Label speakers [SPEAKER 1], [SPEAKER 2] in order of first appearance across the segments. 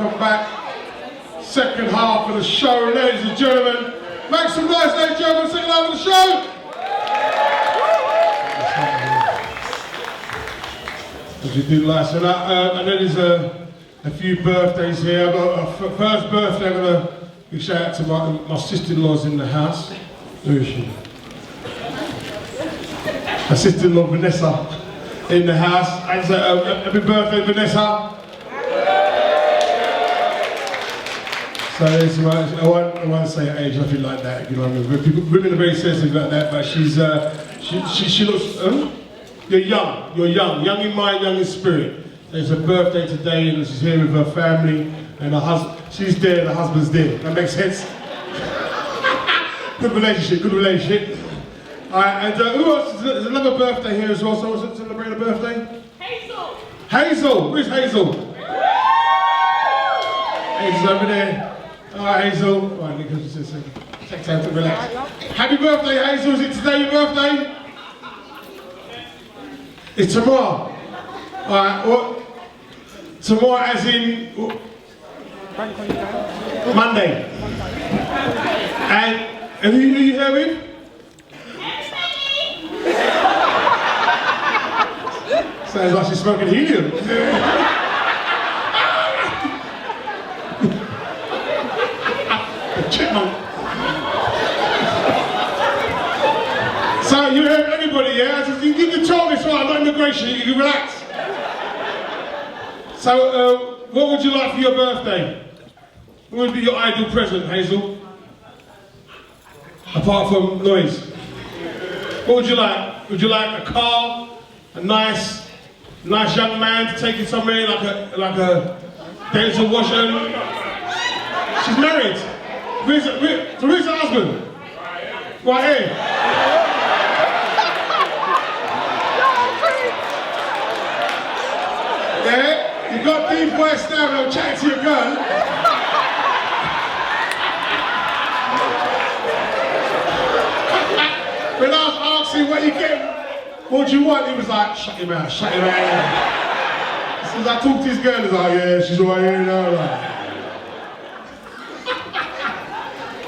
[SPEAKER 1] welcome back. Second half of the show, ladies and gentlemen. Make some noise, ladies and gentlemen, sing along with the show. As you do like so that, and then there's a few birthdays here. I've got a first birthday. I'm going to give a shout out to my sister-in-law's in the house. Who is she? My sister-in-law Vanessa in the house. And so, happy birthday, Vanessa. So I won't say her age, nothing like that. You know, women are very sensitive like that. But she looks. You're young in mind, young in spirit. It's her birthday today, and she's here with her family, and her husband. She's there, the husband's there. That makes sense. Good relationship. Alright, and who else? There's another birthday here as well. So what's celebrating a birthday? Hazel. Where's Hazel? Hazel's over there. Alright, Hazel. Alright, Nick, just take time to relax. Happy birthday, Hazel. Is it today your birthday? It's tomorrow. Alright, what? Tomorrow as in Monday. And who are you here with? Sounds like she's smoking helium. Chipmunk. So you heard everybody, yeah? You can talk this right, not immigration, you can relax. So, what would you like for your birthday? What would be your ideal present, Hazel? Apart from noise. What would you like? Would you like a car? A nice young man to take you somewhere, like a Denzel Washington? She's married. Where's her husband? Right here. Yeah? You got deep voice now and I'm chatting to your girl. When I was asking what you get, what do you want? He was like, shut your mouth. As soon as I talked to his girl, he was like, yeah, she's right here now. Like.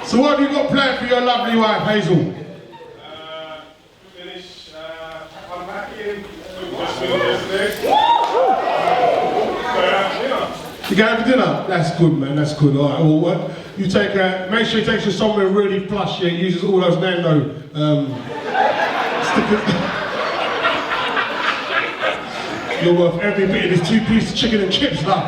[SPEAKER 1] So what have you got planned for your lovely wife, Hazel?
[SPEAKER 2] Finish, unpacking.
[SPEAKER 1] You going for dinner? That's good, man, that's good. All right, well, you take make sure you take you somewhere really plush, yeah, uses all those Nando stickers. You're worth every bit of this 2-piece chicken and chips now.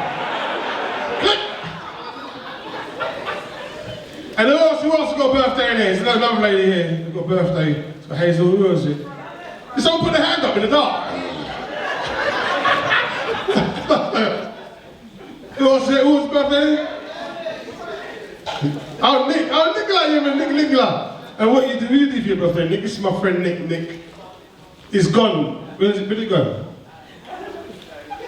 [SPEAKER 1] And who else got a birthday in here? There's another lady here who got a birthday. So Hazel, who is it? Did someone put their hand up in the dark? Who else birthday? Oh, Nicola, you man, Nicola. And what you do for your birthday, Nick? This is my friend Nick. He's gone. Where's it gone?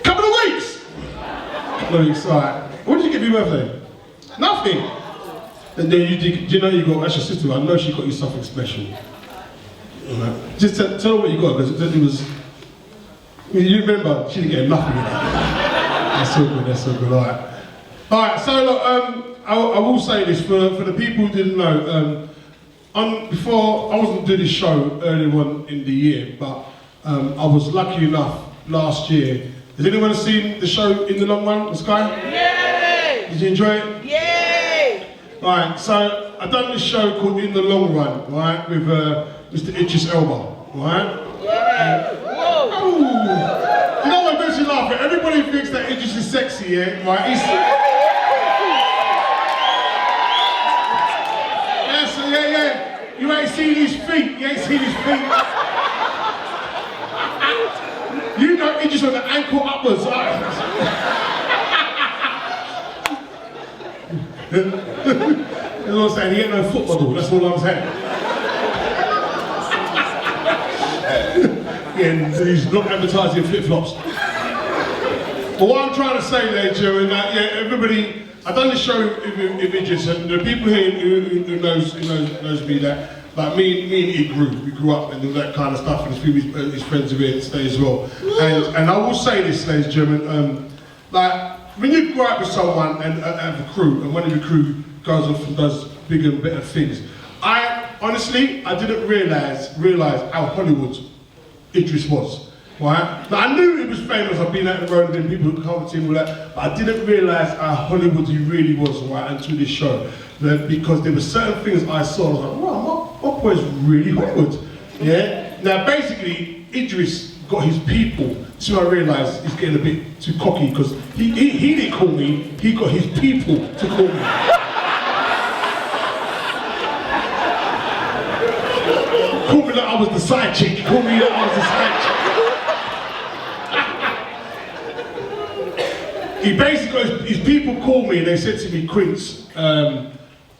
[SPEAKER 1] Couple of weeks! Couple of weeks, alright. What did you get for your birthday? Nothing. And then you know you got, that's your sister, I know she got you something special. Right. Just tell her what you got, because it was, you remember, she didn't get nothing in that. That's so good, alright. Alright, so look, I will say this, for the people who didn't know, before, I wasn't doing this show earlier on in the year, but I was lucky enough last year. Has anyone seen the show In the Long Run, the Sky?
[SPEAKER 3] Yay!
[SPEAKER 1] Did you enjoy it?
[SPEAKER 3] Yay!
[SPEAKER 1] Right, so I've done this show called In the Long Run, right, with Mr. Idris Elba, right?
[SPEAKER 3] Yeah! Whoa!
[SPEAKER 1] Oh! You know what makes you laugh? Everybody thinks that Idris is sexy, yeah? Right? He's... Yes, yeah. You ain't seen his feet. You ain't seen his feet. You know Idris with the ankle upwards. That's what I'm saying, he ain't no foot model, that's all I'm saying. And he's not advertising flip-flops. But what I'm trying to say there, Joe, is that everybody, I've done this show with Idris, and there are people here who knows me that, like me and he grew up and all that kind of stuff, and his friends are here to stay as well. And I will say this, ladies and gentlemen, like, when you go out with someone and have a crew, and one of your crew goes off and does bigger and better things, honestly, I didn't realise how Hollywood Idris was. Right? Now, I knew he was famous. I've been out the road and people who come to him with that, but I didn't realise how Hollywood he really was, right, until this show. Because there were certain things I saw, I was like, wow, my boy's really Hollywood. Yeah? Now, basically, Idris got his people. So I realised he's getting a bit too cocky because he didn't call me, he got his people to call me. Call me like I was the side chick. Call me like I was the side chick. He basically got his people called me and they said to me, Quince,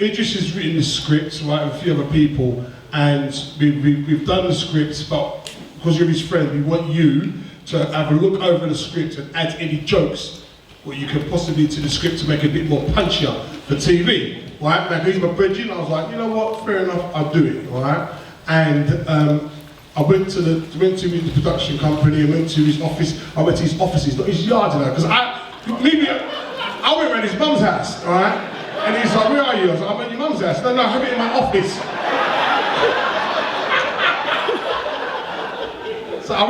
[SPEAKER 1] Idris has written the script, right, with a few other people, and we've done the script, but because you're his friend, we want you to have a look over the script and add any jokes what you can possibly to the script to make it a bit more punchier for TV, right? Now, he's my bridging, I was like, you know what, fair enough, I'll do it, all right? And I went to the production company, I went to his office, I went to his offices, not his yard, because I went around his mum's house, all right? And he's like, where are you? I was like, I'm at your mum's house. No, I have it in my office. So I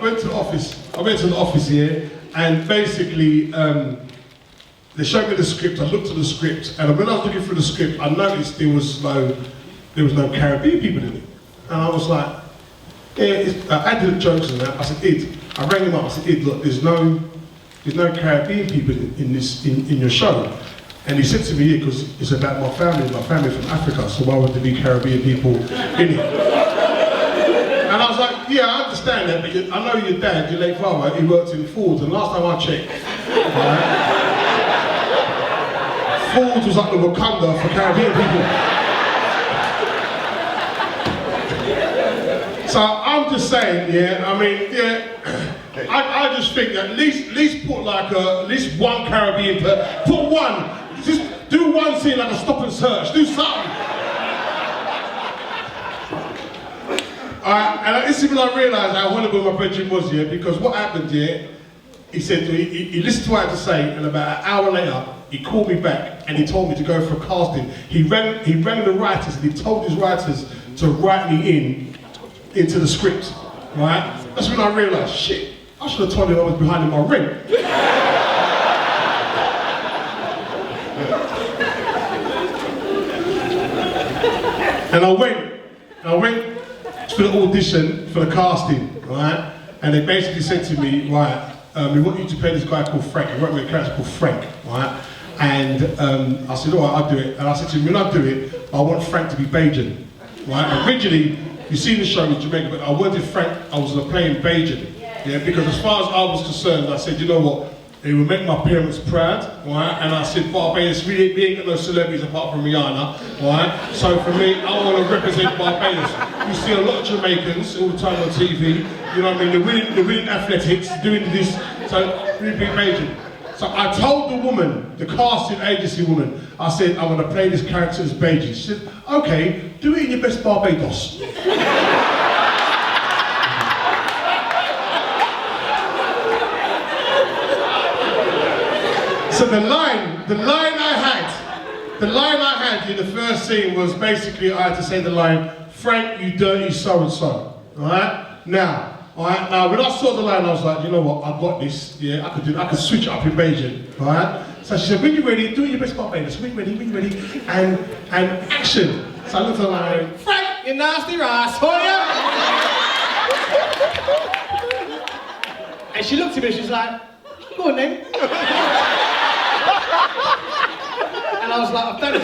[SPEAKER 1] went to the office. I went to the office here, and basically, they showed me the script. I looked at the script, and when I was looking through the script, I noticed there was no Caribbean people in it. And I was like, yeah, I added the jokes and that. I said, Id, I rang him up. I said, Id, look, there's no Caribbean people in your show. And he said to me, yeah, because it's about my family from Africa, so why would there be Caribbean people in it? And I was like, yeah, I understand that, but I know your dad, your late father, he worked in Ford, and last time I checked, right, Ford was like the Wakanda for Caribbean people. So I'm just saying, yeah, I mean, yeah, I just think that at least put like at least one Caribbean, put one, just do one scene like a stop and search, do something. And this is when I realised how horrible my bedroom was, yeah, because what happened, yeah, he said, he listened to what I had to say, and about an hour later, he called me back and he told me to go for a casting. He rang the writers and he told his writers to write me into the script, right? That's when I realised, shit, I should have told him I was behind in my ring. And I went for the audition, for the casting, right? And they basically said to me, right, we want you to play this guy called Frank. He worked with a character called Frank, right? And I said, all right, I'll do it. And I said to him, when I do it, I want Frank to be Bajan, right? Originally, you see the show in Jamaica, but I wanted Frank, I was playing Bajan, yeah? Because as far as I was concerned, I said, you know what? It would make my parents proud, right? And I said, Barbados, we ain't got no celebrities apart from Rihanna, right? So for me, I want to represent Barbados. You see a lot of Jamaicans all the time on TV, you know what I mean? They're winning athletics, doing this, so really big Bajan. So I told the woman, the casting agency woman, I said, I'm going to play this character as Bajan. She said, okay, do it in your best Barbados. So the line I had in the first scene was basically I had to say the line, Frank, you dirty so-and-so, alright? Now, when I saw the line, I was like, you know what, I've got this, yeah, I could switch it up in Beijing, alright? So she said, when you're ready, do it your best Barbados, when you're ready, and action. So I looked at the line, Frank, you nasty rascal, yeah? And she looked at me, she's like, go on then. And I was like, I've done it.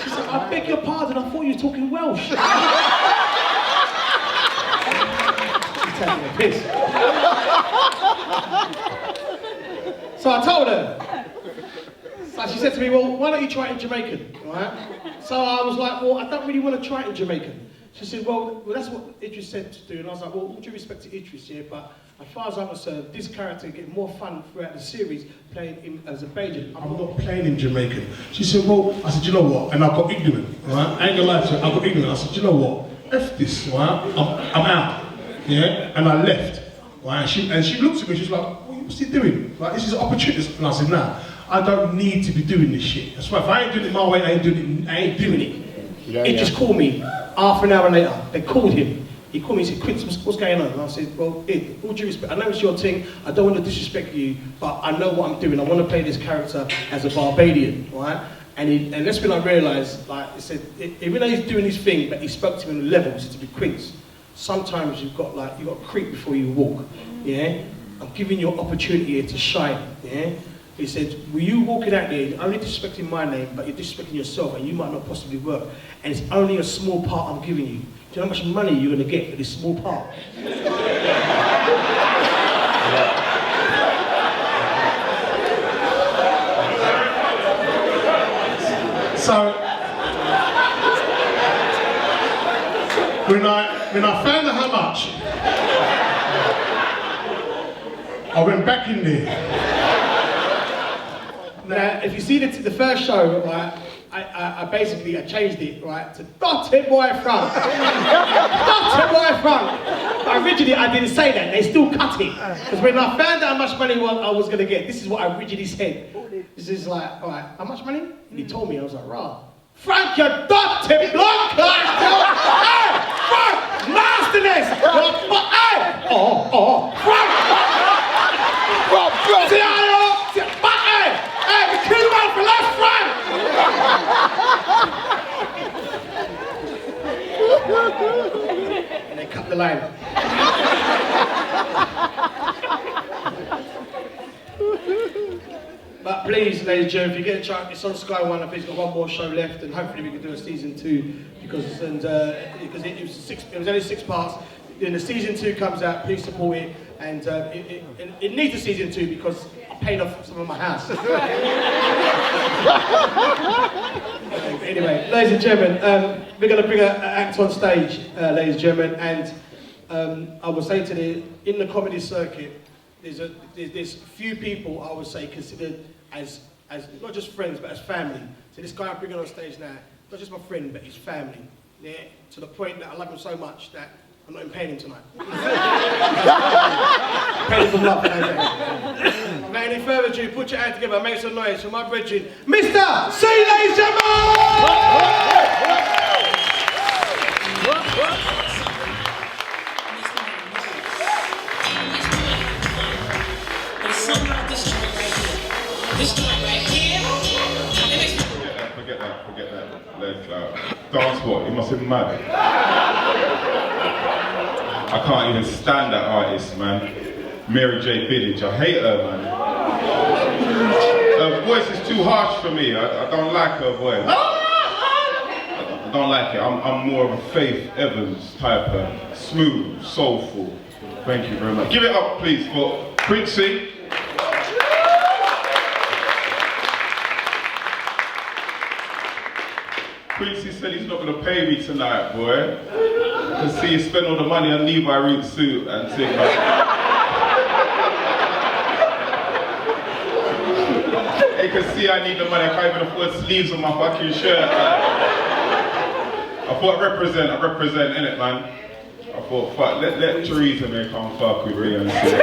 [SPEAKER 1] She said, I beg your pardon, I thought you were talking Welsh. She's taking a piss. So I told her. So she said to me, well, why don't you try it in Jamaican, right? So I was like, well, I don't really want to try it in Jamaican. She said, well, that's what Idris said to do. And I was like, well, with due respect to Idris, yeah, but as far as I'm concerned, this character get more fun throughout the series playing him as a Bajan. I'm not playing him Jamaican. She said, well, I said, you know what? And I got ignorant, right? I ain't gonna lie to you, I got ignorant. I said, you know what? F this, right? I'm out, yeah? And I left, right? And she looked at me, she's like, what what's he doing? Like, this is an opportunity. And I said, nah, I don't need to be doing this shit. That's why if I ain't doing it my way, I ain't doing it. He just called me half an hour later. They called him. He called me and said, Quincy, what's going on? And I said, well, all due respect, I know it's your thing, I don't want to disrespect you, but I know what I'm doing. I want to play this character as a Barbadian, right? And that's when I realised, like, he said, even though he's doing his thing, but he spoke to him on a level, he said to me, Quincy, sometimes you've got to creep before you walk, yeah? I'm giving you an opportunity here to shine, yeah? He said, were you walking out there, only disrespecting my name, but you're disrespecting yourself, and you might not possibly work. And it's only a small part I'm giving you. Do you know how much money you're going to get for this small part? So, when I found out how much, I went back in there. Now, if you see the first show, right, I basically changed it, right, to Dotted Boy Front. Dotted Boy Front. Originally, I didn't say that. They still cut it. Because when I found out how much money I was going to get, this is what I originally said. This is like, all right, how much money? And he told me, I was like, rah. Frank, you dotted blood clot! Hey! Frank! Nastiness! Hey! Frank! But hey! Hey, we killed him out for last Frank! And they cut the line. But please, ladies and gentlemen, if you get a chance, it's on Sky One. I think it's got one more show left, and hopefully we can do a season 2 because it was only 6 parts. Then the season 2 comes out. Please support it, and it needs a season 2 because I paid off some of my house. Anyway, ladies and gentlemen, we're going to bring an act on stage, ladies and gentlemen, and I will say in the comedy circuit, there's few people I would say considered as not just friends but as family. So this guy I'm bringing on stage now, not just my friend but his family. Yeah, to the point that I love him so much that I'm not even paying him tonight. Paying him for love. Without any further ado, put your hands together, make some noise for my brethren, Mr.Cee, ladies and gentlemen!
[SPEAKER 2] Forget that. Dance what? You must have been mad. I can't even stand that artist, man. Mary J. Blige, I hate her, man. Her voice is too harsh for me. I don't like her voice. I don't like it. I'm more of a Faith Evans type of smooth, soulful. Thank you very much. Give it up, please, for Quincy. Quincy said he's not going to pay me tonight, boy. Because see, you spend all the money on Levi Reed suit and thing. You can see I need the money. I can't even afford sleeves on my fucking shirt. I thought I represent, innit, man? I thought, fuck, let Teresa make come fuck with me and shit.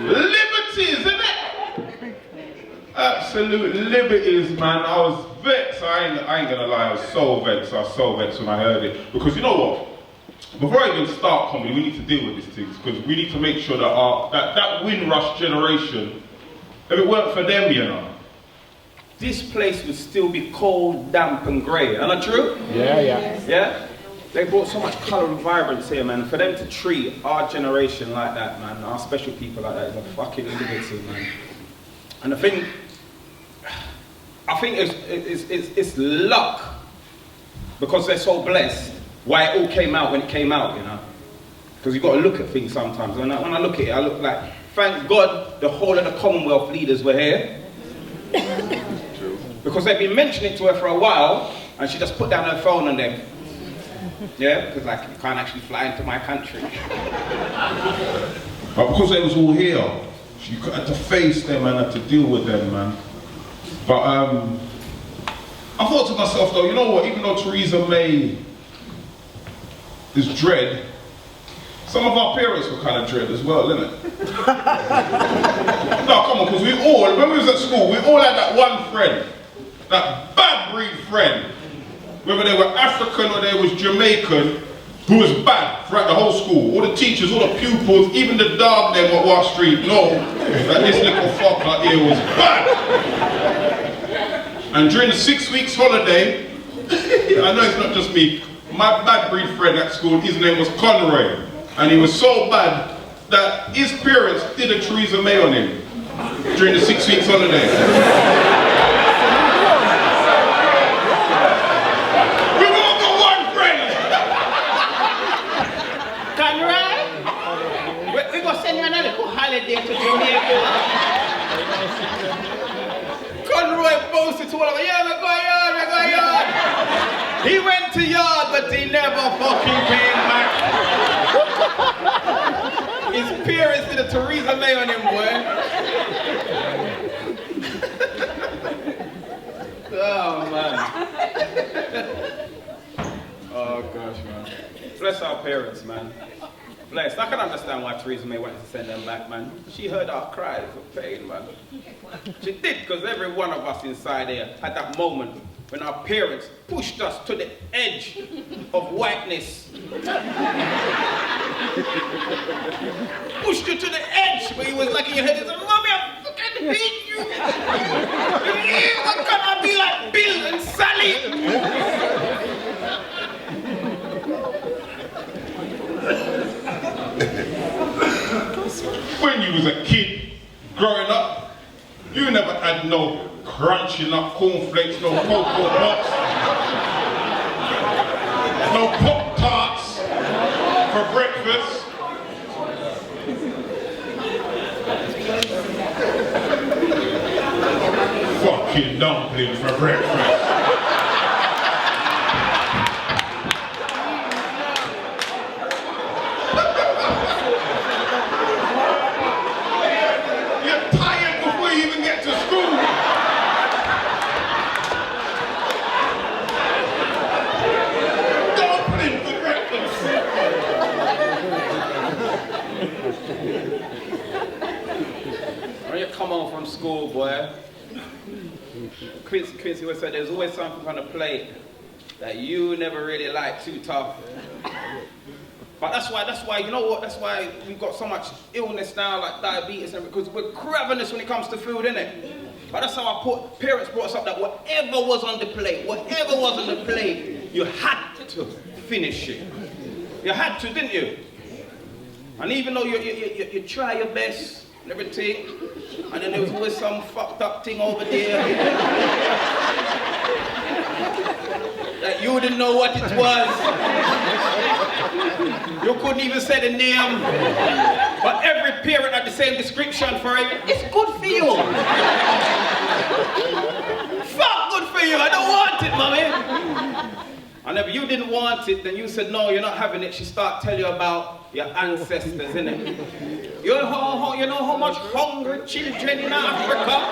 [SPEAKER 2] Liberties, innit? Absolute liberties, man. I was vexed. I ain't gonna lie, I was so vexed. I was so vexed when I heard it. Because you know what? Before I even start comedy, we need to deal with these things. Because we need to make sure that that Windrush generation, if it weren't for them, you know,
[SPEAKER 4] this place would still be cold, damp and grey. Am I true? Yeah? They brought so much colour and vibrance here, man. For them to treat our generation like that, man, our special people like that is a fucking liberty, man. And I think it's luck, because they're so blessed, why it all came out when it came out, you know. Because you've got to look at things sometimes. When I look at it, I look like, thank God the whole of the Commonwealth leaders were here. Because they've been mentioning it to her for a while, and she just put down her phone on them. Yeah, because like, you can't actually fly into my country.
[SPEAKER 2] But because they was all here, you had to face them and had to deal with them, man. But I thought to myself though, you know what, even though Theresa May is dread, Some of our parents were kind of dread as well, didn't it? No, come on, because we all, when we was at school, we all had that one friend, that bad breed friend, whether they were African or they was Jamaican, who was bad throughout the whole school. All the teachers, all the pupils, even the dog them at Wall Street know that this little fucker here was bad. And during the 6 weeks holiday, I know it's not just me, my bad breed friend at school, his name was Conroy. And he was so bad that his parents did a Theresa May on him during the 6 weeks holiday. We've all got one friend!
[SPEAKER 4] Conroy, we're going to send you on a little holiday to Jamaica. Conroy boasted to all of us, yeah, we're going yard. He went to yard, but he never fucking came back. His parents did a Theresa May on him, boy. Oh, man. Oh, gosh, man. Bless our parents, man. Bless. I can understand why Theresa May wanted to send them back, man. She heard our cries of pain, man. She did, because every one of us inside here had that moment when our parents pushed us to the edge of whiteness. Pushed you to the edge where you was like in your head and said, Mommy, I fucking hate you. How can I be like Bill and Sally?
[SPEAKER 2] When you was a kid, growing up, you never had no crunching up cornflakes, no Cocoa Pops, no Pop-Tarts for breakfast. Fucking dumpling for breakfast. You're tired before you even get to school. Dumpling for breakfast.
[SPEAKER 4] When you come home from school, boy, Quincy would say there's always something on the plate that you never really like too tough. But that's why, you know what, that's why we've got so much illness now, like diabetes, and because we're ravenous when it comes to food, innit? But that's how parents brought us up, that whatever was on the plate, you had to finish it. You had to, didn't you? And even though you try your best and everything, and then there was always some fucked up thing over there that you didn't know what it was. You couldn't even say the name. But every parent had the same description for it. It's good for you. Fuck good for you. I don't want it, mommy. And if you didn't want it, then you said, no, you're not having it. She started telling you about your ancestors, innit? You know how much hungry children in Africa?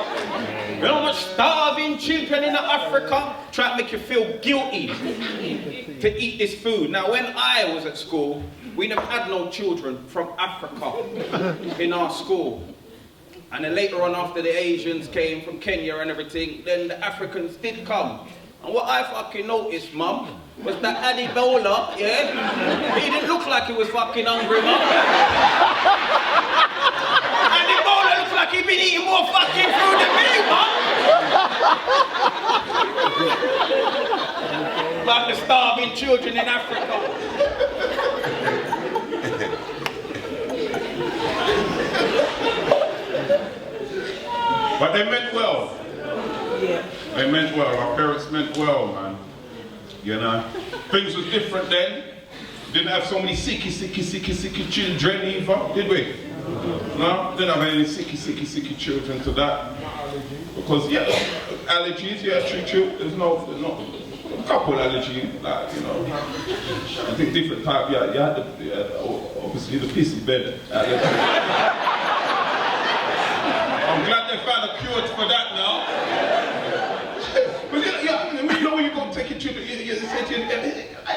[SPEAKER 4] You know how much starving children in Africa? Try to make you feel guilty to eat this food. Now, when I was at school, we never had no children from Africa in our school. And then later on, after the Asians came from Kenya and everything, then the Africans did come. And what I fucking noticed, Mum, was that Adibola, yeah? He didn't look like he was fucking hungry, Mum. Adibola looks like he'd been eating more fucking food than me, Mum. Like the starving children in Africa.
[SPEAKER 2] But they meant well.
[SPEAKER 3] Yeah.
[SPEAKER 2] They meant well. Our parents meant well, man. You know, things was different then. Didn't have so many sicky children either, did we? No, didn't have any sicky children to that. Because yeah, allergies, yeah, true. There's no a couple allergies, like, you know. I think different type. Yeah, you had obviously the pissy bed allergy. I'm glad they found a cure for that now. But you know when you go take your children, you say to them,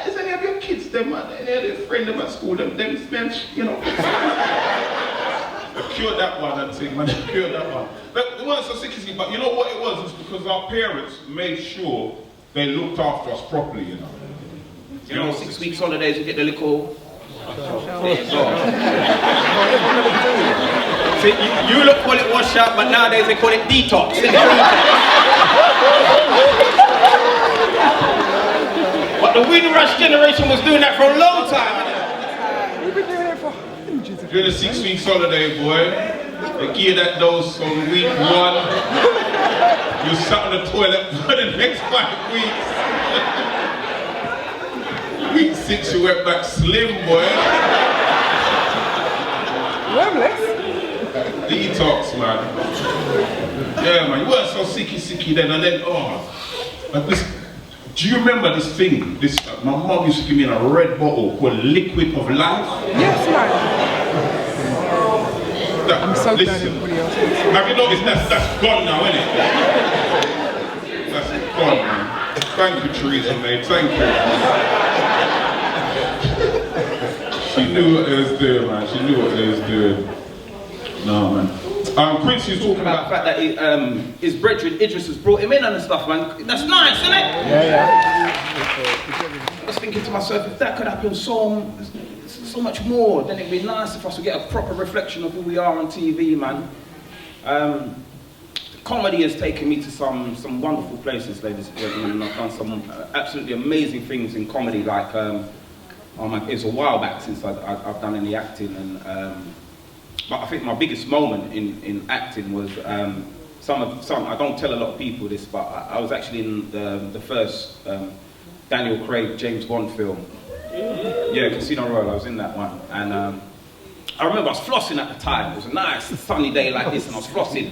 [SPEAKER 2] is any of your kids, them, man, they're friend them at school, them, man, you know. They cured that one, I think, man, they cured that one. But it wasn't so sick as you, but you know what it was? It's because our parents made sure they looked after us properly, you know.
[SPEAKER 4] You know, 6 weeks holidays, you get the little... See, you look call it wash up, but nowadays they call it detox. But the Windrush generation was doing that for a long time.
[SPEAKER 3] We've been doing it for hundreds of
[SPEAKER 2] During the 6 weeks holiday, boy, they give you that dose on week 1. You sat on the toilet for the next 5 weeks. Week 6, you went back slim, boy.
[SPEAKER 3] Wormless.
[SPEAKER 2] Detox, man. Yeah, man, you weren't so sicky then, and then, like this. Do you remember this thing? My mom used to give me in a red bottle called Liquid of Life.
[SPEAKER 3] Yes, man. I'm so glad
[SPEAKER 2] listen,
[SPEAKER 3] everybody else
[SPEAKER 2] have you noticed that's gone now, isn't it? That's gone, man. Thank you, Teresa, mate. Thank you. She knew what it was doing, man. She knew what it was doing. No, man. Quincy was talking about
[SPEAKER 4] the fact that his brethren Idris has brought him in and stuff, man. That's nice, isn't it?
[SPEAKER 3] Yeah.
[SPEAKER 4] I was thinking to myself, if that could happen so much more, then it'd be nice if us to get a proper reflection of who we are on TV, man. Comedy has taken me to some wonderful places, ladies and gentlemen, and I've done some absolutely amazing things in comedy, like, it's a while back since I've done any acting, and but I think my biggest moment in acting was some. I don't tell a lot of people this, but I was actually in the first Daniel Craig James Bond film. Yeah, Casino Royale. I was in that one, and I remember I was flossing at the time. It was a nice sunny day like this, and I was flossing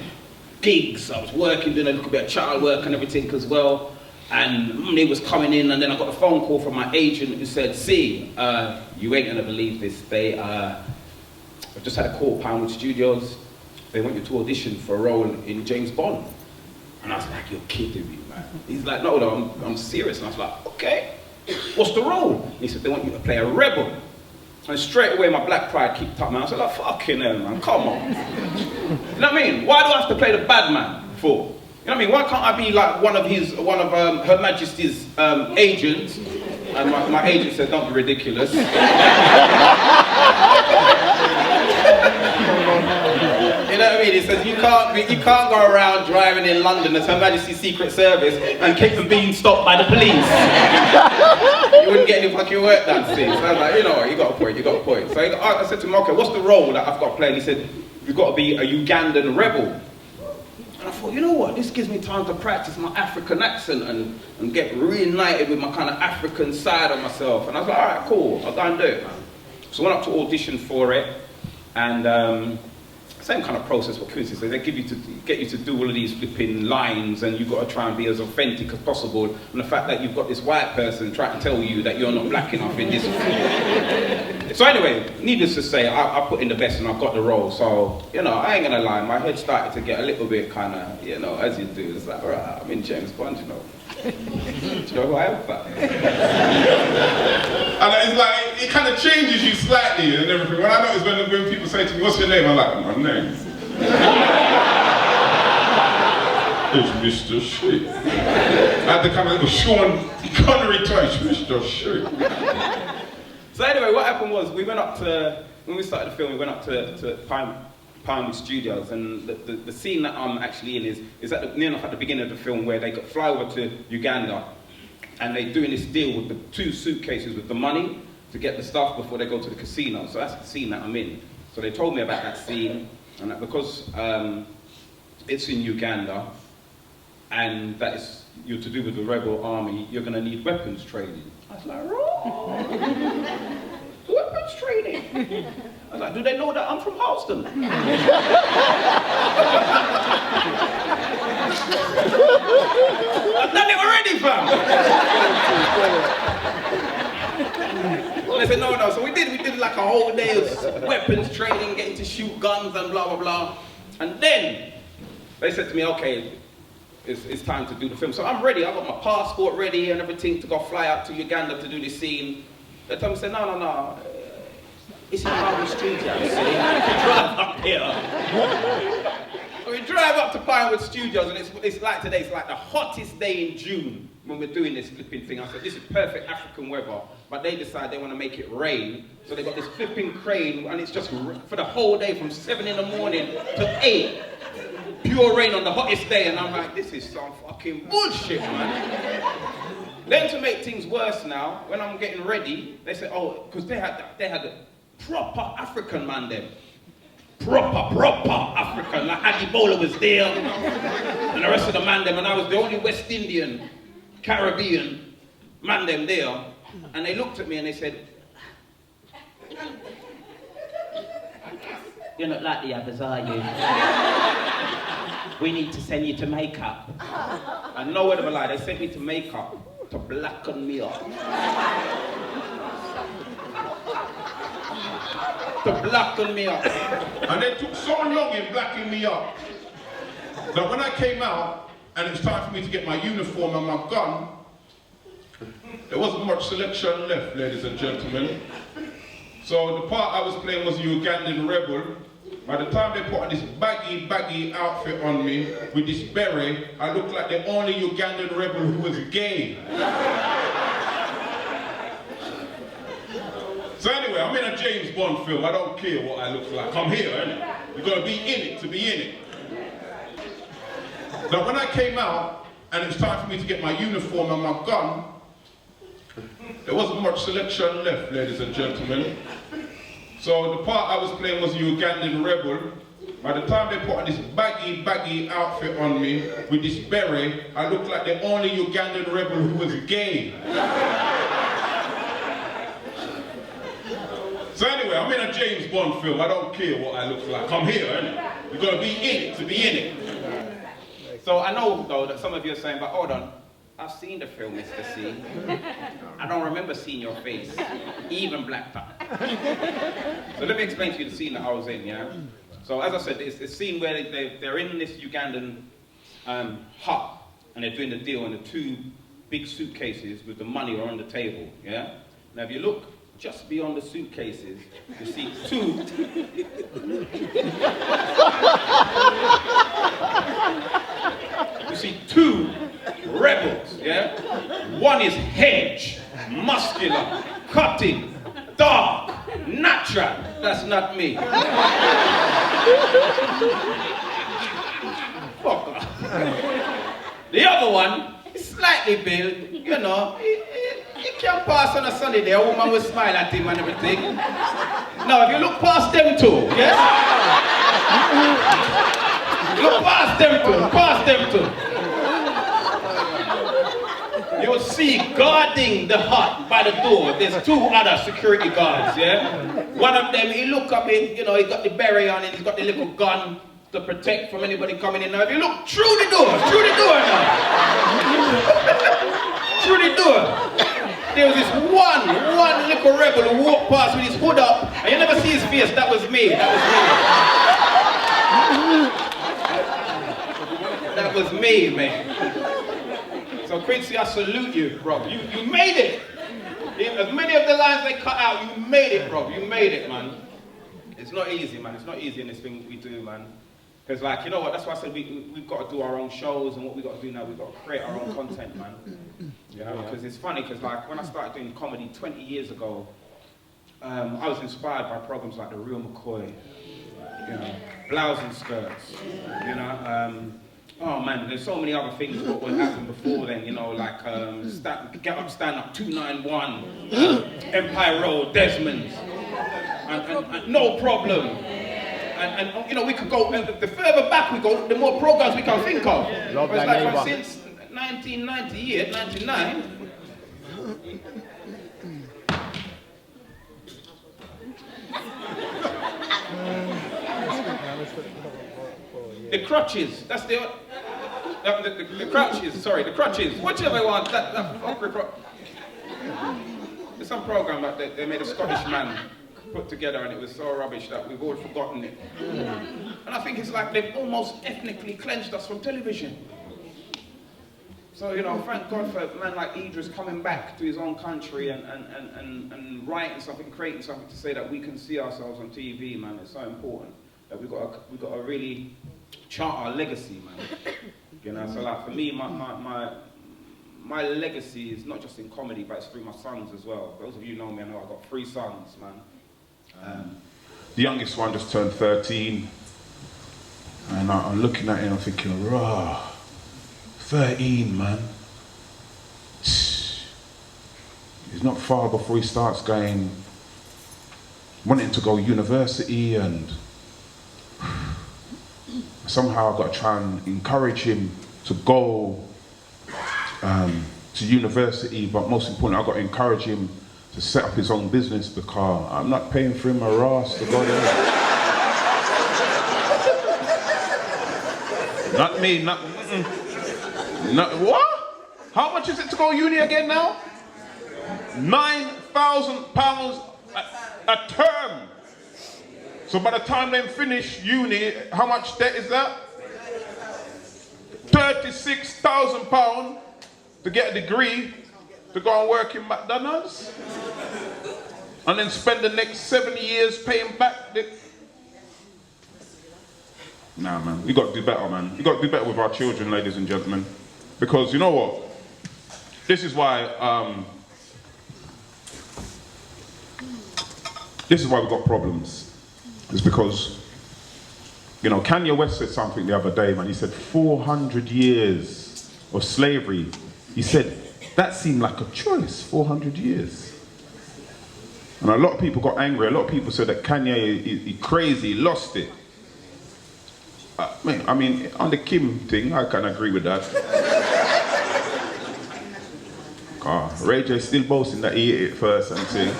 [SPEAKER 4] gigs. I was working, doing a little bit of child work and everything as well. And money was coming in, and then I got a phone call from my agent who said, "See, you ain't gonna believe this. I've just had a call, Pinewood Studios. They want you to audition for a role in James Bond." And I was like, "You're kidding me, man." He's like, "No, I'm serious." And I was like, "Okay, what's the role?" And he said, "They want you to play a rebel." And straight away, my black pride kicked up, man. I was like, "Fucking hell, man, come on." You know what I mean? Why do I have to play the bad man for? You know what I mean? Why can't I be like one of Her Majesty's agents? And my agent said, "Don't be ridiculous." You know what I mean? He says you can't go around driving in London as Her Majesty's Secret Service and keep from being stopped by the police. You wouldn't get any fucking work done, see? So I was like, you know what, you got a point. So I said to him, "Okay, what's the role that I've got to play?" And he said, "You've got to be a Ugandan rebel." And I thought, you know what, this gives me time to practice my African accent and get reunited with my kind of African side of myself. And I was like, all right, cool, I'll go and do it, man. So I went up to audition for it, and same kind of process what Quincy said. They get you to do all of these flipping lines, and you've got to try and be as authentic as possible. And the fact that you've got this white person trying to tell you that you're not black enough in this. So anyway, needless to say, I put in the best and I got the role. So, you know, I ain't gonna lie, my head started to get a little bit kind of, you know, as you do. It's like, all right, I'm in James Bond, you know. Do you know who I am, fam?
[SPEAKER 2] And it's like, it kind of changes you slightly and everything. When I notice when people say to me, "What's your name?" I'm like, "My name is Mr.Cee." I had to kind of Sean Connery twice, Mr.Cee.
[SPEAKER 4] So anyway, what happened was, when we started the film, we went up to Pinewood Studios, and the scene that I'm actually in is near enough at the beginning of the film, where they fly over to Uganda, and they're doing this deal with the 2 suitcases with the money to get the stuff before they go to the casino. So that's the scene that I'm in. So they told me about that scene, and that because it's in Uganda, and that you're to do with the rebel army, you're going to need weapons training. I was like, "Oh, weapons training." I was like, "Do they know that I'm from Halston?" I've done it already, fam. They said, no. So we did like a whole day of weapons training, getting to shoot guns and blah, blah, blah. And then they said to me, "Okay, it's time to do the film." So I'm ready. I got my passport ready and everything to go fly out to Uganda to do this scene. They told me, said, no. It's in Pinewood Studios, so you can drive up here. So we drive up to Pinewood Studios, and it's like today, it's like the hottest day in June when we're doing this flipping thing. I said, this is perfect African weather, but they decide they want to make it rain. So they got this flipping crane, and it's just for the whole day from 7 in the morning to 8. Pure rain on the hottest day, and I'm like, this is some fucking bullshit, man. Then to make things worse now, when I'm getting ready, they say, oh, because they had a proper African man then. Proper African, like Adibola was there, and the rest of the man them, and I was the only West Indian, Caribbean man them there, and they looked at me and they said, you're not like the others, are you? We need to send you to makeup. And no word of a lie, they sent me to makeup to blacken me up. To blacken me up.
[SPEAKER 2] And they took so long in blacking me up that when I came out and it was time for me to get my uniform and my gun, there wasn't much selection left, ladies and gentlemen. So the part I was playing was a Ugandan rebel. By the time they put on this baggy outfit on me with this beret, I looked like the only Ugandan rebel who was gay. So anyway, I'm in a James Bond film. I don't care what I look like. I'm here, innit? You've got to be in it to be in it. Now when I came out and it was time for me to get my uniform and my gun, there wasn't much selection left, ladies and gentlemen. So the part I was playing was a Ugandan rebel. By the time they put on this baggy outfit on me with this beret, I looked like the only Ugandan rebel who was gay. So anyway, I'm in a James Bond film. I don't care what I look like. I'm here, innit? You've got to be in it to be in it.
[SPEAKER 4] So I know though that some of you are saying, but hold on, I've seen the film, Mr.Cee. I don't remember seeing your face, even blacked out. So let me explain to you the scene that I was in, yeah? So as I said, it's a scene where they're in this Ugandan hut, and they're doing the deal, and the 2 big suitcases with the money are on the table, yeah? Now if you look just beyond the suitcases, you see 2 you see 2 rebels, yeah? One is hedge, muscular, cutting, dark, natural. That's not me. Fuck off. The other one is slightly built, you know, he can pass on a sunny day, a woman will smile at him and everything. Now, if you look past them 2, yes? Look past them 2. You will see guarding the hut by the door. There's 2 other security guards, yeah? One of them, he look up in, you know, he got the beret on and he's got the little gun to protect from anybody coming in. Now, if you look through the door now. Through the door. There was this one little rebel who walked past with his hood up, and you never see his face. That was me. That was me, man. So Quincy, I salute you, bro. You made it. As many of the lines they cut out, you made it, bro. You made it, man. It's not easy, man. It's not easy in this thing we do, man. Because, like, you know what? That's why I said we've got to do our own shows, and what we've got to do now, we've got to create our own content, man. You know, because it's funny, because, like, when I started doing comedy 20 years ago, I was inspired by programs like The Real McCoy, you know, Blouse and Skirts, you know. Oh man, there's so many other things that would happen before then, you know, like Get Up, Stand Up, 291, Empire Road, Desmond's, and No Problem. And you know, we could go, the further back we go, the more programs we can think of.
[SPEAKER 5] Love
[SPEAKER 4] it's
[SPEAKER 5] that
[SPEAKER 4] like since 1998, 99. The Crutches, that's the Crutches, sorry, the Crutches, whichever one, there's some program that they made a Scottish man put together, and it was so rubbish that we've all forgotten it. And I think it's like they've almost ethnically cleansed us from television. So, you know, thank God for a man like Idris coming back to his own country and writing something, creating something to say that we can see ourselves on TV, man. It's so important that we got to really chart our legacy, man. You know, so like for me, my legacy is not just in comedy, but it's through my sons as well. Those of you know me, I know I've got 3 sons, man.
[SPEAKER 2] The youngest one just turned 13, and I'm looking at him, I'm thinking, rah, 13, man. He's not far before he starts wanting to go university, and somehow I've got to try and encourage him to go to university, but most importantly, I've got to encourage him to set up his own business, because I'm not paying for him a ras to go there. Not me, not what? How much is it to go uni again now? £9,000 a term. So by the time they finish uni, how much debt is that? £36,000 to get a degree to go and work in McDonald's, and then spend the next 7 years paying back the... Nah, man, we got to do better, man. We got to do better with our children, ladies and gentlemen, because you know what? This is why we've got problems. It's because, you know, Kanye West said something the other day, man. He said 400 years of slavery. He said that seemed like a choice, 400 years. And a lot of people got angry. A lot of people said that Kanye, he crazy, he lost it. I mean, on the Kim thing, I can agree with that. Ray J still boasting that he ate it first and thing.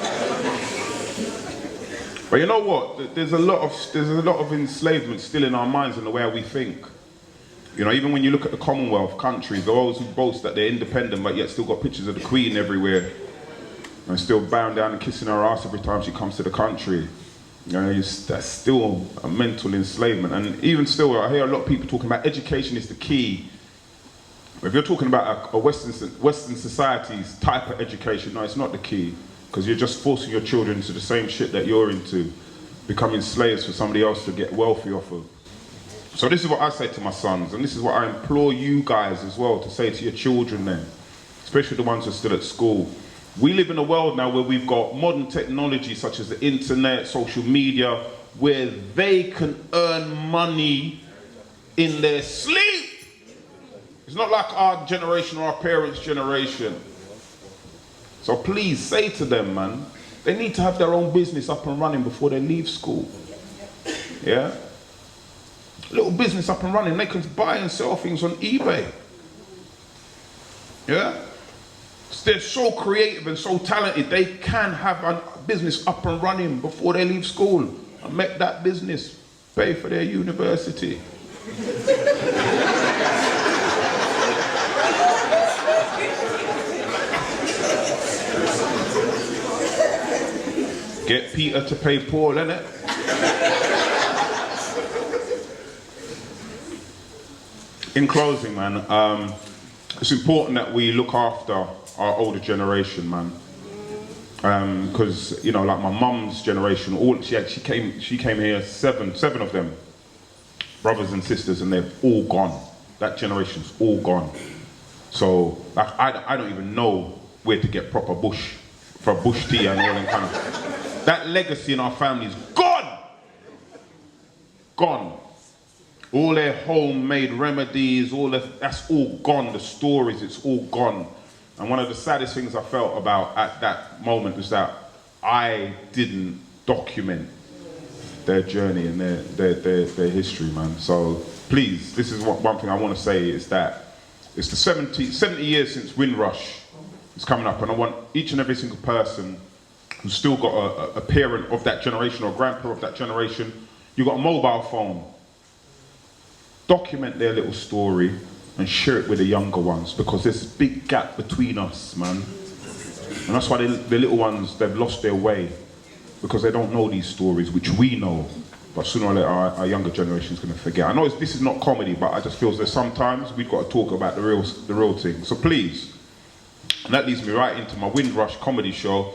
[SPEAKER 2] But you know what? There's a lot of enslavement still in our minds and the way we think. You know, even when you look at the Commonwealth countries, those who boast that they're independent but yet still got pictures of the Queen everywhere, and still bowing down and kissing her ass every time she comes to the country. You know, that's still a mental enslavement. And even still, I hear a lot of people talking about education is the key. If you're talking about a Western society's type of education, no, it's not the key. Because you're just forcing your children into the same shit that you're into, becoming slaves for somebody else to get wealthy off of. So this is what I say to my sons, and this is what I implore you guys as well to say to your children then, especially the ones who are still at school. We live in a world now where we've got modern technology such as the internet, social media, where they can earn money in their sleep. It's not like our generation or our parents' generation. So please say to them, man, they need to have their own business up and running before they leave school. Yeah? Little business up and running, they can buy and sell things on eBay. Yeah? They're so creative and so talented, they can have a business up and running before they leave school and make that business pay for their university. Get Peter to pay Paul, innit? In closing, man, it's important that we look after our older generation, man. Because, you know, like my mum's generation, she came here, seven of them, brothers and sisters, and they've all gone. That generation's all gone. So, like, I don't even know where to get proper bush tea and all that kind of. That legacy in our family is gone! Gone. All their homemade remedies, that's all gone. The stories, it's all gone. And one of the saddest things I felt about at that moment was that I didn't document their journey and their history, man. So please, this is one thing I want to say is that it's the 70 years since Windrush is coming up, and I want each and every single person who's still got a parent of that generation or a grandparent of that generation, you've got a mobile phone. Document their little story and share it with the younger ones, because there's a big gap between us, man. And that's why the little ones, they've lost their way, because they don't know these stories, which we know. But but sooner or later our younger generation is going to forget. I know this is not comedy, but I just feel that sometimes we've got to talk about the real thing. So please, and that leads me right into my Windrush comedy show.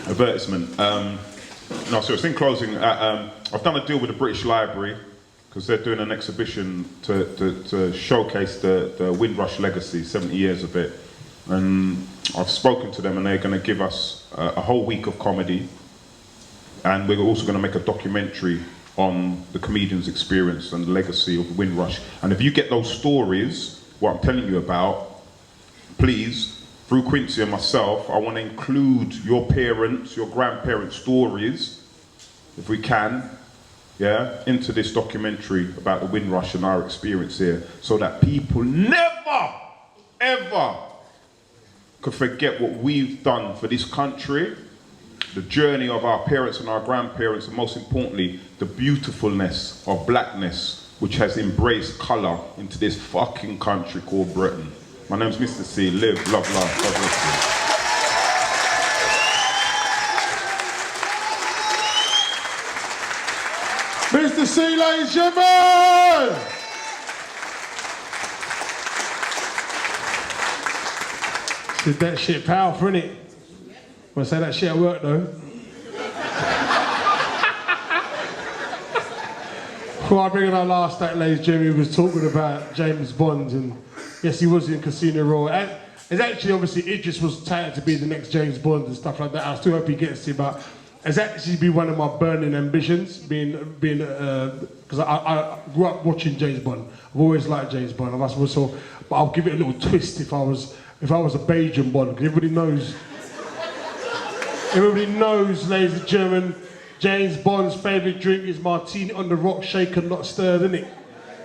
[SPEAKER 2] Advertisement. No, seriously, in closing, I've done a deal with the British Library because they're doing an exhibition to showcase the Windrush legacy, 70 years of it. And I've spoken to them and they're going to give us a whole week of comedy. And we're also going to make a documentary on the comedian's experience and the legacy of Windrush. And if you get those stories, what I'm telling you about, please, through Quincy and myself, I want to include your parents, your grandparents' stories, if we can, yeah, into this documentary about the Windrush and our experience here, so that people never, ever could forget what we've done for this country, the journey of our parents and our grandparents, and most importantly, the beautifulness of blackness, which has embraced colour into this fucking country called Britain. My name's Mr.Cee. Live, love, love. God bless you.
[SPEAKER 1] Mr.Cee, ladies and gentlemen! Said that shit powerful, innit? Wanna say that shit at work though? Before I bring in our last act, ladies and gentlemen, we was talking about James Bond, and yes, he was in Casino Royale. It's actually, obviously, Idris was touted to be the next James Bond and stuff like that. I still hope he gets it, but it's actually been one of my burning ambitions, because I grew up watching James Bond. I've always liked James Bond. But I'll give it a little twist if I was a Bajan Bond, because everybody knows, ladies and gentlemen, James Bond's favourite drink is martini on the rock, shaken, not stirred, innit?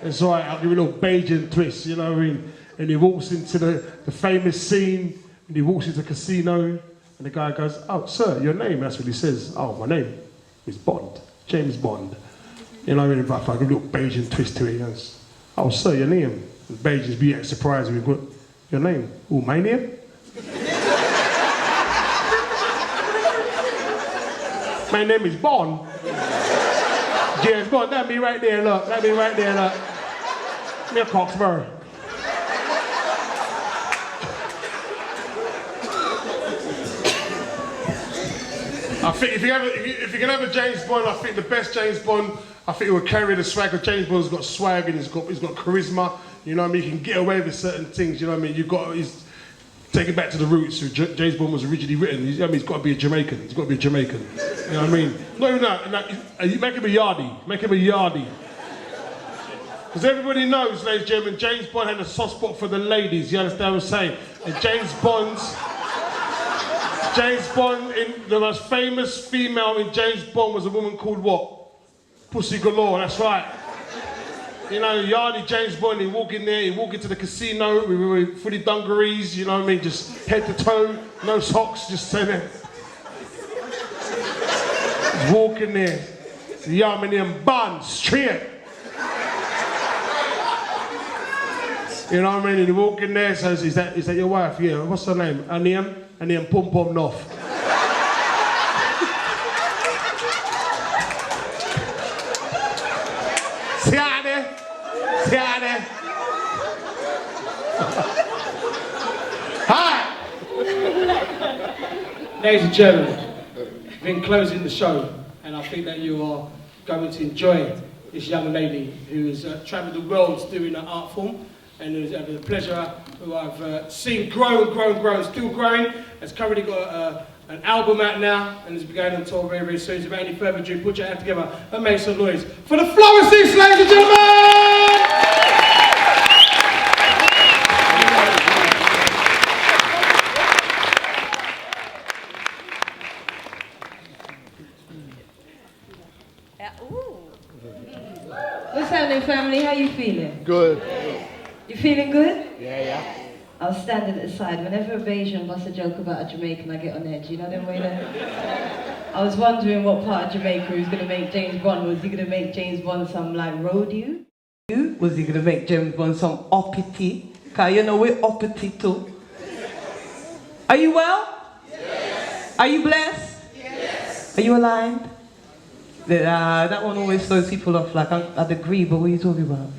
[SPEAKER 1] It's all right, I'll give it a little Bajan twist, you know what I mean? And he walks into the famous scene, and he walks into the casino, and the guy goes, "Oh, sir, your name?" That's what he says. "Oh, my name is Bond, James Bond." You know what I mean? But I give a little Bajan twist to it. He goes, "Oh, sir, your name?" And Bajans be surprised when we go, "Your name?" "Oh, my name?" "My name is Bond." James Bond, that be right there, look. That be right there, look. Me a Coxburg. I think if you can have a James Bond, I think the best James Bond, I think it would carry the swag of James Bond's got swag and he's got charisma. You know what I mean? He can get away with certain things. You know what I mean? He's taking back to the roots. James Bond was originally written. He's got to be a Jamaican. He's got to be a Jamaican. You know what I mean? Not even that. Make him a yardie. Make him a yardie. Because everybody knows, ladies and gentlemen, James Bond had a soft spot for the ladies. You understand what I'm saying? And James Bond, the most famous female in James Bond was a woman called what? Pussy Galore, that's right. You know, yardie James Bond, he walk in there, he walk into the casino with fully dungarees, you know what I mean, just head to toe, no socks, just saying that. He's walking there, the Armenian Bond, straight. You know what I mean, and he walk in there, says, is that your wife? Yeah, what's her name? Aniam Pum Pum Nof. See out there? See out there? Hi!
[SPEAKER 5] Ladies and gentlemen, we've been closing the show, and I think that you are going to enjoy this young lady who has travelled the world doing an art form, and who's had the pleasure who I've seen grow and grow and grow, and still growing. Has currently got an album out now, and is going on tour very, very soon. So without any further ado, put your hand together and make some noise for the Floacist, ladies and gentlemen!
[SPEAKER 6] What's happening, family? How you feeling?
[SPEAKER 1] Good.
[SPEAKER 6] You feeling good?
[SPEAKER 1] Yeah.
[SPEAKER 6] I was standing at the side. Whenever a Bayesian busts a joke about a Jamaican, I get on edge. You know them way there? I was wondering what part of Jamaica he was going to make James Bond. Was he going to make James Bond some like rodeo? Was he going to make James Bond some uppity? Because you know we're uppity too. Are you well? Yes. Are you blessed? Yes.
[SPEAKER 7] Are you aligned? That one always throws people off, like, I'd agree, but what are you talking about?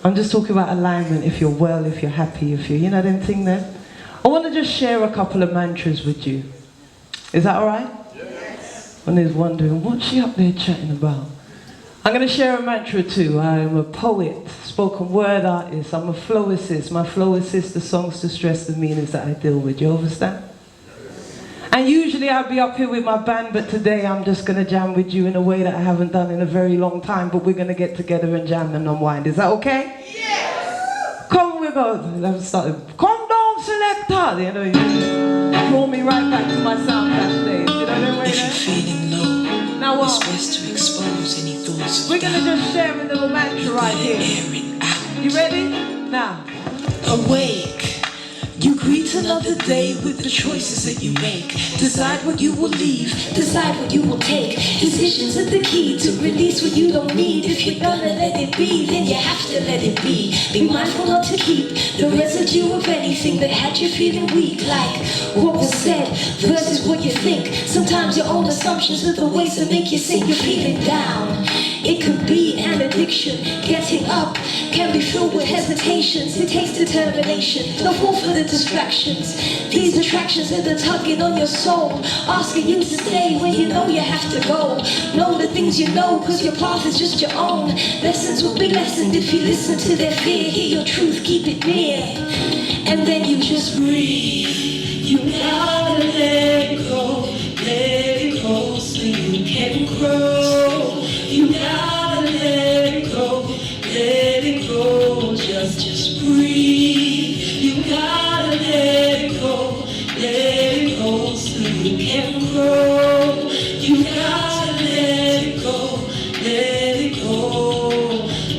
[SPEAKER 7] I'm just talking about alignment, if you're well, if you're happy, if you're, you know, them thing there. I want to just share a couple of mantras with you. Is that all right? Yes. One is wondering, what's she up there chatting about? I'm going to share a mantra too. I'm a poet, spoken word artist, I'm a flowist. My flow assists the songs to stress the meanings that I deal with. You understand? And usually I'd be up here with my band, but today I'm just going to jam with you in a way that I haven't done in a very long time, but we're going to get together and jam and unwind. Is that okay? Yes! Come, we go. Let's start. Come down, selector. You know, you draw me right back to my sound cash days. You know that way? If you're feeling low, now what? It's best to expose any thoughts. We're going to just share a little mantra right here. You ready? Now. Awake. You greet another day with the choices that you make. Decide what you will leave, decide what you will take. Decisions are the key to release what you don't need. If you're gonna let it be, then you have to let it be. Be mindful not to keep the residue of anything that had you feeling weak. Like what was said versus what you think. Sometimes your own assumptions are the ways that make you say you're feeling down. It could be an addiction. Getting up can be filled with hesitations. It takes determination. Don't fall for the distractions. These attractions are the tugging on your soul, asking you to stay when you know you have to go. Know the things you know, cause your path is just your own. Lessons will be lessened if you listen to their fear. Hear your truth, keep it near. And then you just breathe. You gotta let it go, so you can grow. You gotta let it go, just breathe. You gotta let it go, so you can grow. You gotta let it go,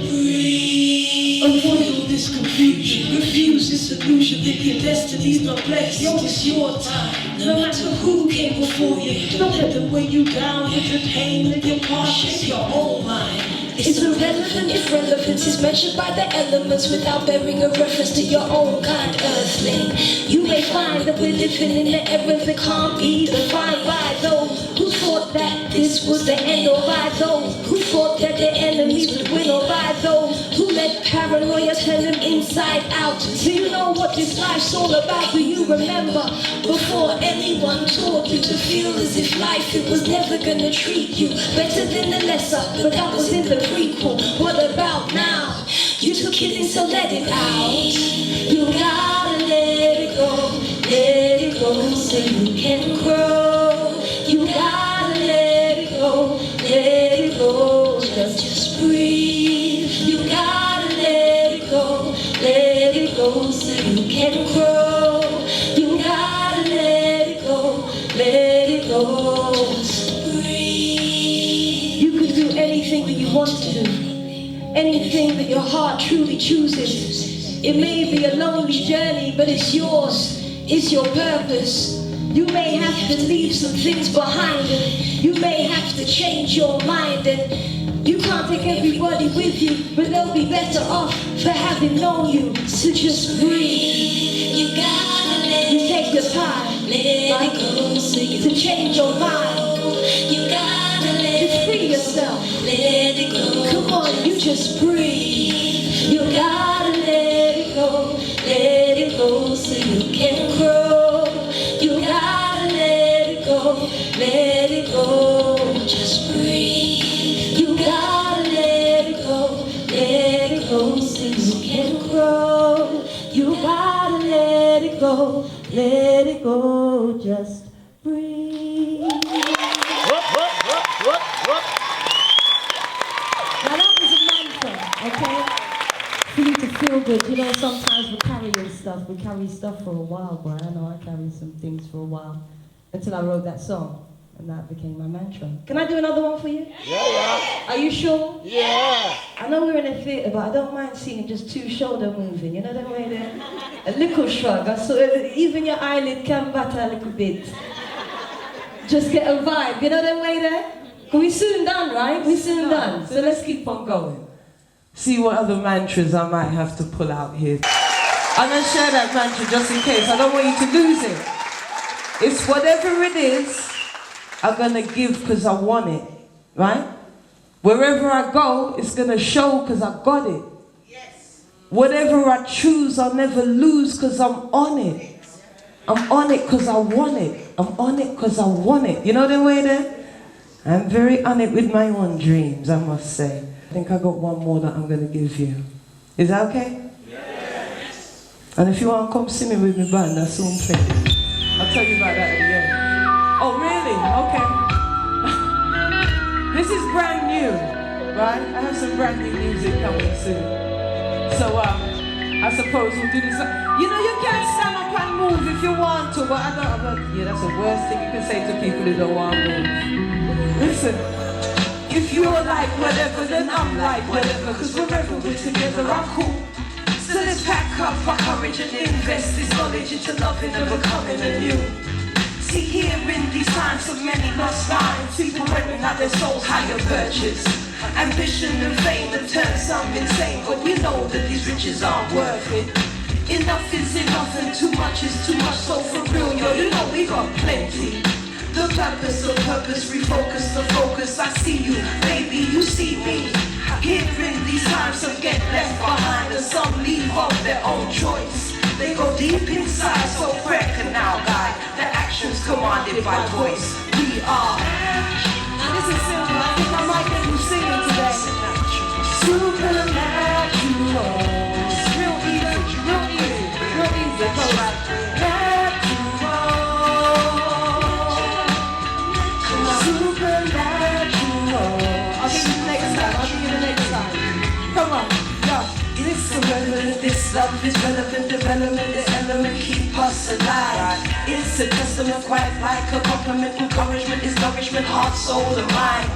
[SPEAKER 7] breathe. Avoid all this confusion, refuse this illusion that your destiny's not blessed. Yo, it's your time. No matter who came before you, don't let them weigh you down with the pain of your past. Shape your own mind. It's irrelevant if relevance is measured by the elements without bearing a reference to your own kind, earthling. You may find that we're living in an era that can't be defined by those who thought that this was the end, or by those who thought that their enemies would win, or by those who let paranoia turn them inside out. Do you know what this life's all about? Will you remember before anyone taught you to feel as if life it was never gonna treat you better than the lesser, but that was in the prequel. What about now? You took it in, so let it out. You gotta let it go, so you can grow. You gotta let it go, just breathe. You gotta let it go, so you can grow. You gotta let it go, just breathe. You can do anything that you want to do, anything that your heart truly chooses. It may be a lonely journey, but it's yours, it's your purpose. You may have to leave some things behind, and you may have to change your mind, and you can't take everybody with you, but they'll be better off for having known you. So just breathe. You gotta let you take your time, let it go, so you to change your mind. You gotta let to free yourself, let it go. Come on, you just breathe. You gotta let it go, so you can grow. You gotta let it go, just breathe. You gotta let it go, so you can grow. You gotta let it go, just breathe. Now that was a mantra, okay? For you to feel good. You know, sometimes we're carrying stuff. We carry stuff for a while, boy. I know I carried some things for a while. Until I wrote that song. And that became my mantra. Can I do another one for you? Yeah. Are you sure? Yeah. I know we're in a theatre, but I don't mind seeing just two shoulder moving. You know that way there? A little shrug. So even your eyelid can batter a little bit. Just get a vibe. You know that way there? We're soon done, right? We're soon done. So let's keep on going. See what other mantras I might have to pull out here. I'm going to share that mantra just in case. I don't want you to lose it. It's whatever it is, are gonna give because I want it, right? Wherever I go, it's gonna show because I got it. Yes. Whatever I choose, I'll never lose because I'm on it. I'm on it because I want it. I'm on it because I want it. You know the way there? I'm very on it with my own dreams, I must say. I think I got one more that I'm gonna give you. Is that okay? Yes. And if you want to come see me with my band, that's soon play. I'll tell you about that at the end. Oh, really? Okay. This is brand new, right? I have some brand new music coming soon. So, I suppose we'll do this. You know, you can stand up and move if you want to, but I don't. Yeah, that's the worst thing you can say to people who don't want to move. Listen, if you're like whatever, then I'm like whatever, because wherever we're together, I'm cool. So let's pack up our courage and invest this knowledge into loving and becoming anew. See, here in these times of many lost lives, people wearing out their souls higher virtues. Ambition and fame have turned some insane, but we know that these riches aren't worth it. Enough is enough and too much is too much, so for real, yo, you know we got plenty. The purpose, refocus the focus. I see you, baby, you see me. Here in these times, some get left behind and some leave of their own choice. They go deep inside, so prayer can now guide the actions commanded by voice. We are. Now this is simple, I think I might get you singing today. Supernatural. Real easy, real easy, real easy. So like, I'll give you the next time, Come on, yo. This is relevant, this love is relevant, development, the element keep us alive. It's a testament, quite like a compliment, encouragement is nourishment, heart, soul, and mind.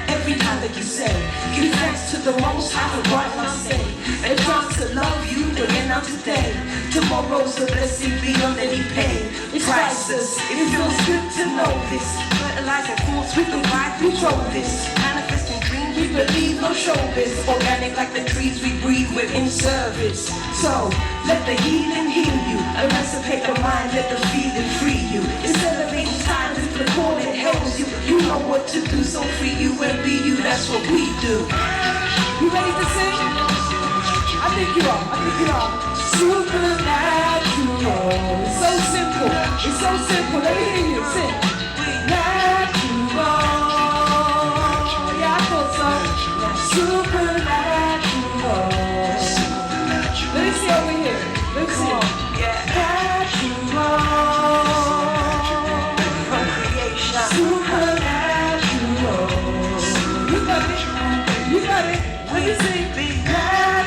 [SPEAKER 7] Every time that you say, give thanks to the Most High for what I say. A chance to love you again now today. Tomorrow's a blessing beyond any pain. It's priceless, it feels good to know this. Fertilizing thoughts with the right control this. Manifesting dreams, we believe, no showbiz. Organic like the trees we breathe, we're in service. So, let the healing heal you. Emancipate the mind, let the feeling free you. It's elevating time, if the calling helps you. You know what to do, so free you and be you, that's what we do. You ready to sing? I think you are, Supernatural. It's so simple, it's so simple. Let me hear you sing. Natural. Yeah, I thought so. Supernatural. Let me see over here. Let me see. Natural. From creation. Supernatural. You got it. You got it. Let me see. Natural.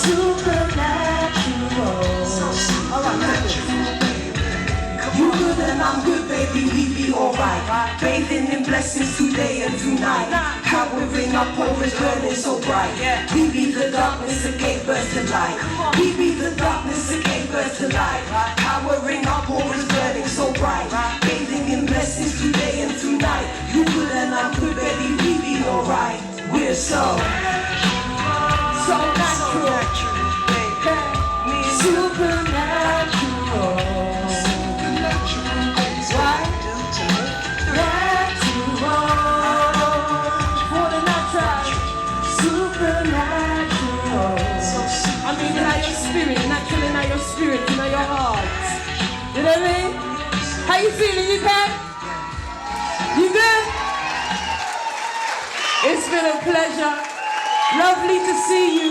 [SPEAKER 7] Supernatural. Alright, you good and I'm good, baby, we be alright. Bathing in blessings today and tonight. Powering up, always burning so bright. We be the darkness that gave birth to light. We be the darkness that gave birth to light. Powering up, always burning so bright. Bathing in blessings today and tonight. You good and I'm good, baby, we be alright. We're so natural. Supernatural. Right? Natural. For the natural. Supernatural. I mean, in your spirit, natural in your spirit, in your heart. You know what I mean? How you feeling? You good? You good? It's been a pleasure. Lovely to see you.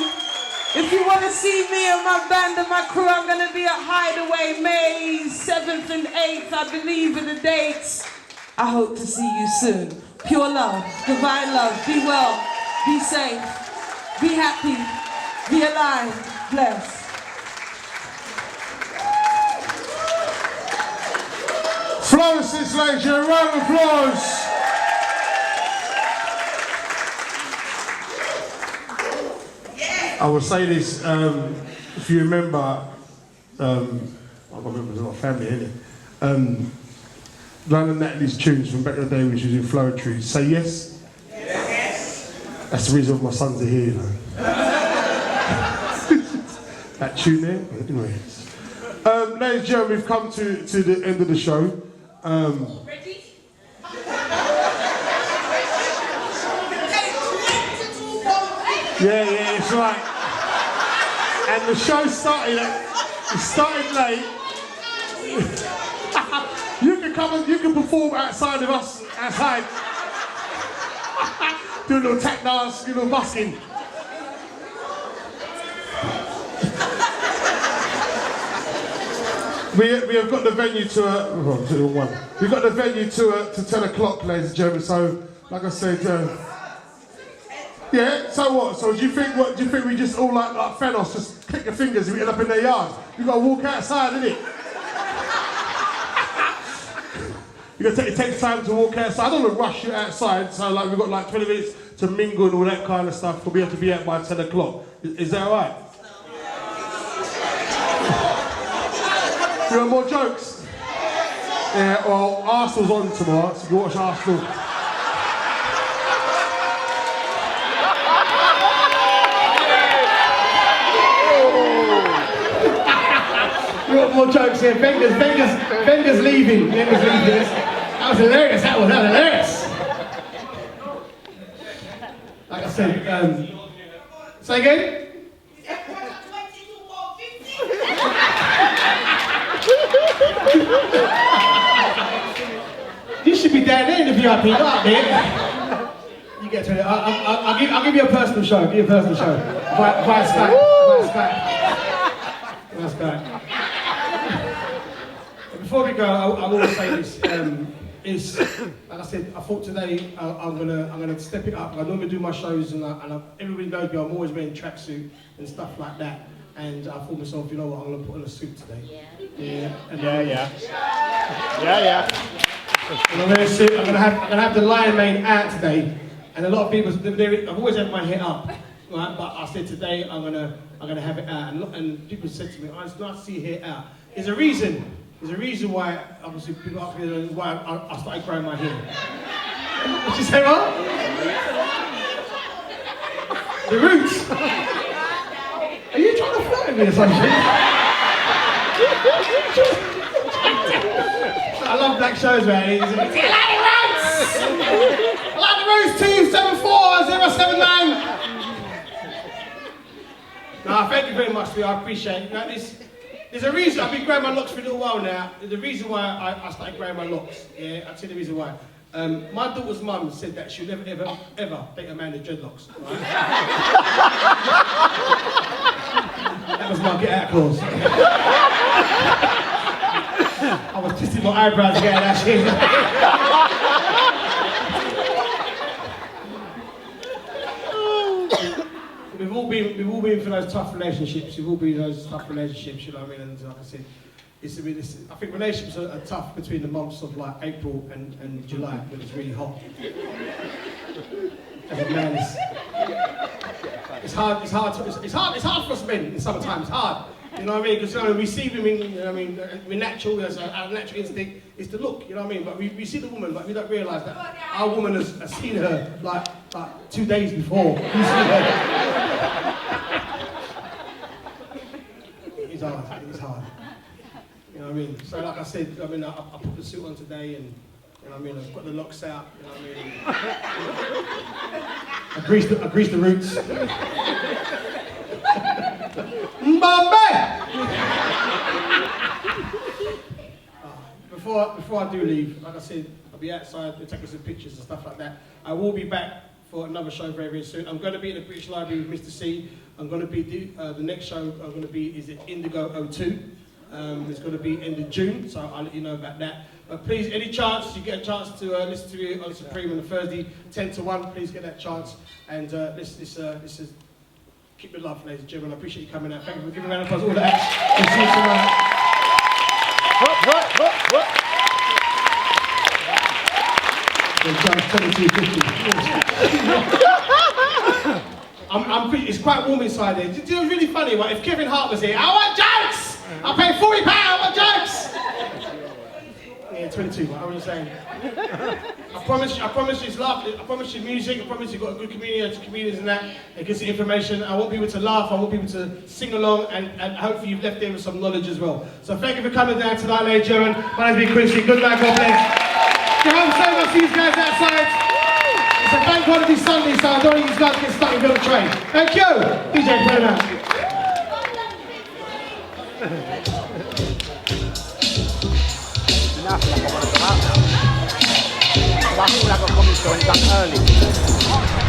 [SPEAKER 7] If you want to see me and my band and my crew, I'm going to be at Hideaway May 7th and 8th, I believe, are the dates. I hope to see you soon. Pure love, divine love. Be well, be safe, be happy, be alive, blessed.
[SPEAKER 1] Floacist, ladies, a round of applause. I will say this, if you remember, I can't remember, there's a lot of family in it. One of Natalie's tunes from back in the day, which was in Floetry, Say Yes? Yes. That's the reason my sons are here, you know. That tune there, anyways. Ladies and gentlemen, we've come to the end of the show.
[SPEAKER 8] Ready?
[SPEAKER 1] Yeah, it's right. And the show started late. You can perform outside of us, outside. Do a little tap dance, do a little busking. We have got the venue to we've got the venue to 10 o'clock, ladies and gentlemen. So, like I said, yeah. So what? So do you think we just all like Thanos, just click your fingers and we end up in their yards? You got to walk outside, innit? You got to take time to walk outside. I don't want to rush you outside. So like we've got like 20 minutes to mingle and all that kind of stuff. We'll be able to be out by 10 o'clock. Is that all right? You want more jokes? Yeah, well, Arsenal's on tomorrow, so you watch Arsenal.
[SPEAKER 5] You want more jokes here? Wenger's leaving. That was hilarious. That was hilarious. Like I said, say again? You should be down there in the VIP, not up there. You get to it. I'll give you a personal show. Via Skype. Before we go, I want to say this. Like I said, I thought today I'm gonna step it up. I normally do my shows, and everybody knows me. I'm always wearing tracksuit and stuff like that. And I thought myself, you know what? I'm gonna put on a suit today. Yeah. And
[SPEAKER 9] Yeah.
[SPEAKER 5] And I'm gonna have the Lion Mane out today. And a lot of people, I've always had my hair up, right? But I said today I'm gonna have it out. And people said to me, oh, it's nice to see your hair out. There's a reason. There's a reason why, obviously, people ask me why I started growing my hair. What you say, what? The roots. Are you trying to flirt with me or something? I love black shows, man. I like the roots 274079. No, thank you very much, I appreciate it. Now, there's a reason. I've been growing my locks for a little while now. There's a reason why I started growing my locks. Yeah, I'll tell you the reason why. My daughter's mum said that she'll never, ever date a man with dreadlocks. Right? That was my get out clause. I was twisting my eyebrows again, actually. We've all been for those tough relationships. We've all been in those tough relationships, you know what I mean? And like I said, I think relationships are tough between the months of like April and July when it's really hot. As a man, it's hard for us men in summertime. It's hard, you know what I mean? Because we see women, you know what I mean? We're natural. Our natural instinct is to look, you know what I mean? But we see the woman, but we don't realise that our woman has seen her like 2 days before. It's hard. You know what I mean? So like I said, I put the suit on today, and you know what I mean, I've got the locks out, you know what I mean? I greased the roots. Before I do leave, like I said, I'll be outside taking some pictures and stuff like that. I will be back for another show very, very soon. I'm going to be in the British Library with Mr.Cee. I'm going to be the next show I'm going to be is at Indigo 02. It's going to be end of June, so I'll let you know about that. But please, any chance you get a chance to listen to me on Supreme on a Thursday, 10 to 1, please get that chance. And this is keep it love, ladies and gentlemen. I appreciate you coming out. Thank you for giving a round of applause all the acts. We'll see you tonight. It's quite warm inside here. It was really funny, right? If Kevin Hart was here, I want jokes! I pay £40, I want jokes! Yeah, 22, right? I was saying. promise you it's laughter. I promise you music. I promise you've got a good comedians and that. It gives you information. I want people to laugh. I want people to sing along, and hopefully you've left there with some knowledge as well. So thank you for coming down tonight, ladies and gentlemen. My name's Quincy. Good night, God bless. Go home safe. I'll see you guys outside. It's a bank holiday Sunday, so I don't want you guys to get stuck and go on the train. Thank you. DJ, play that.
[SPEAKER 9] Enough, like I want to come out now. I feel like I've come in so early.